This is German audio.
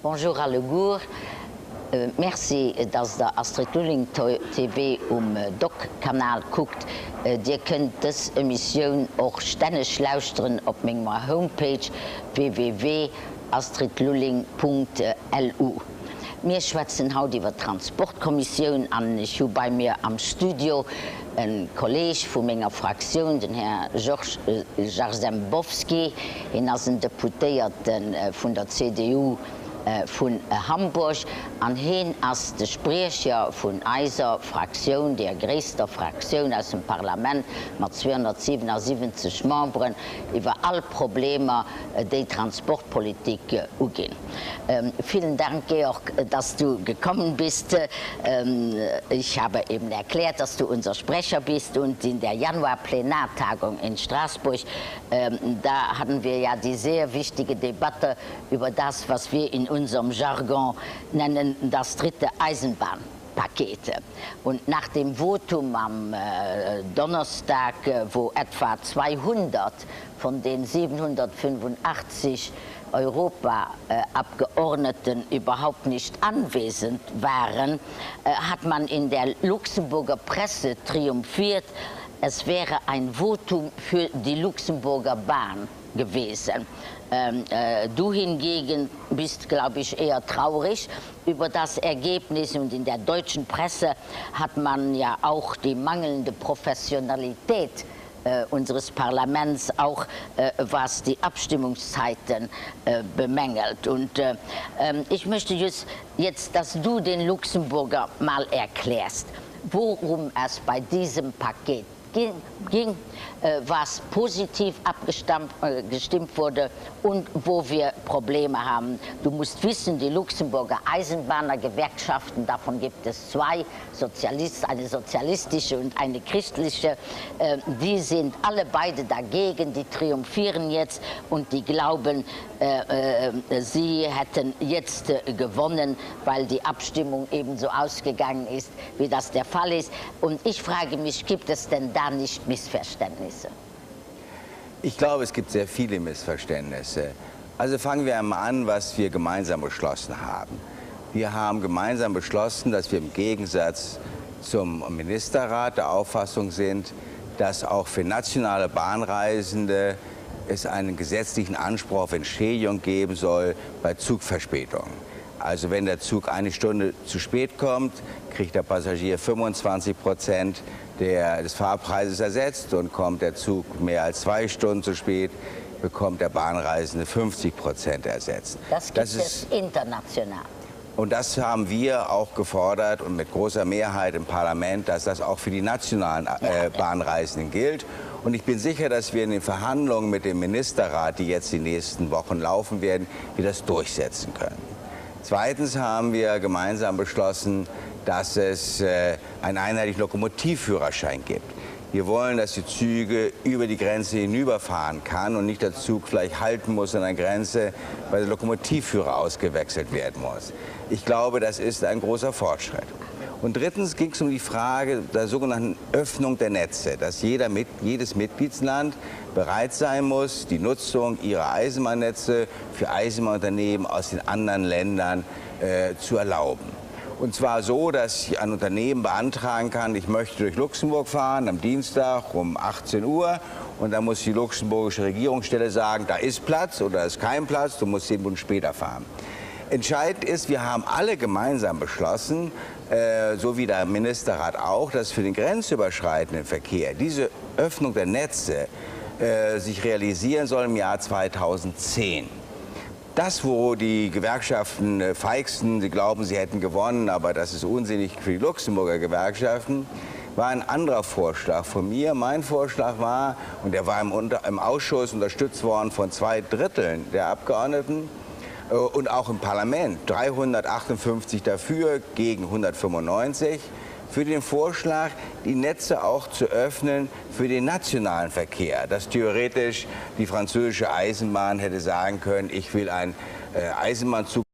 Bonjour à Legour. Merci, dass der Astrid Lulling TV Doc-Kanal guckt. Ihr könnt das Emission auch ständig lauschen auf meiner Homepage www.astridlulling.lu. Wir schwätzen heute über Transportkommission an. Ich habe bei mir am Studio einen Kollegen von meiner Fraktion, den Herrn Georg Jarzembowski. Er ist ein Deputierter von der CDU von Hamburg, an hin als der Sprecher von unserer Fraktion, der größten Fraktion aus dem Parlament mit 277 Membern, über alle Probleme die Transportpolitik umgehen. Vielen Dank, Georg, dass du gekommen bist. Ich habe eben erklärt, dass du unser Sprecher bist, und in der Januar-Plenartagung in Straßburg, da hatten wir ja die sehr wichtige Debatte über das, was wir in unserem Jargon nennen, das dritte Eisenbahnpaket. Und nach dem Votum am Donnerstag, wo etwa 200 von den 785 Europa-Abgeordneten überhaupt nicht anwesend waren, hat man in der Luxemburger Presse triumphiert, es wäre ein Votum für die Luxemburger Bahn gewesen. Du hingegen bist, glaube ich, eher traurig über das Ergebnis, und in der deutschen Presse hat man ja auch die mangelnde Professionalität unseres Parlaments, auch was die Abstimmungszeiten bemängelt. Und ich möchte jetzt, dass du den Luxemburger mal erklärst, worum es bei diesem Paket ging, was positiv abgestimmt wurde und wo wir Probleme haben. Du musst wissen, die Luxemburger Eisenbahnergewerkschaften, davon gibt es zwei, eine sozialistische und eine christliche, die sind alle beide dagegen, die triumphieren jetzt und die glauben, sie hätten jetzt gewonnen, weil die Abstimmung ebenso ausgegangen ist, wie das der Fall ist. Und ich frage mich, gibt es denn da nicht Missverständnisse? Ich glaube, es gibt sehr viele Missverständnisse. Also fangen wir einmal an, was wir gemeinsam beschlossen haben. Wir haben gemeinsam beschlossen, dass wir im Gegensatz zum Ministerrat der Auffassung sind, dass auch für nationale Bahnreisende es einen gesetzlichen Anspruch auf Entschädigung geben soll bei Zugverspätungen. Also wenn der Zug eine Stunde zu spät kommt, kriegt der Passagier 25% des Fahrpreises ersetzt, und kommt der Zug mehr als 2 Stunden zu spät, bekommt der Bahnreisende 50% ersetzt. Das gibt es international. Und das haben wir auch gefordert, und mit großer Mehrheit im Parlament, dass das auch für die nationalen Bahnreisenden gilt. Und ich bin sicher, dass wir in den Verhandlungen mit dem Ministerrat, die jetzt die nächsten Wochen laufen werden, wir das durchsetzen können. Zweitens haben wir gemeinsam beschlossen, dass es einen einheitlichen Lokomotivführerschein gibt. Wir wollen, dass die Züge über die Grenze hinüberfahren kann und nicht der Zug vielleicht halten muss an der Grenze, weil der Lokomotivführer ausgewechselt werden muss. Ich glaube, das ist ein großer Fortschritt. Und drittens ging es um die Frage der sogenannten Öffnung der Netze, dass jedes Mitgliedsland bereit sein muss, die Nutzung ihrer Eisenbahnnetze für Eisenbahnunternehmen aus den anderen Ländern zu erlauben. Und zwar so, dass ein Unternehmen beantragen kann, ich möchte durch Luxemburg fahren am Dienstag um 18 Uhr, und dann muss die luxemburgische Regierungsstelle sagen, da ist Platz oder da ist kein Platz, du musst 10 Minuten später fahren. Entscheidend ist, wir haben alle gemeinsam beschlossen, so wie der Ministerrat auch, dass für den grenzüberschreitenden Verkehr diese Öffnung der Netze sich realisieren soll im Jahr 2010. Das, wo die Gewerkschaften feigsten, sie glauben, sie hätten gewonnen, aber das ist unsinnig für die Luxemburger Gewerkschaften, war ein anderer Vorschlag von mir. Mein Vorschlag war, und der war im Ausschuss unterstützt worden von 2/3 der Abgeordneten und auch im Parlament, 358 dafür gegen 195, für den Vorschlag, die Netze auch zu öffnen für den nationalen Verkehr. Dass theoretisch die französische Eisenbahn hätte sagen können, ich will einen Eisenbahnzug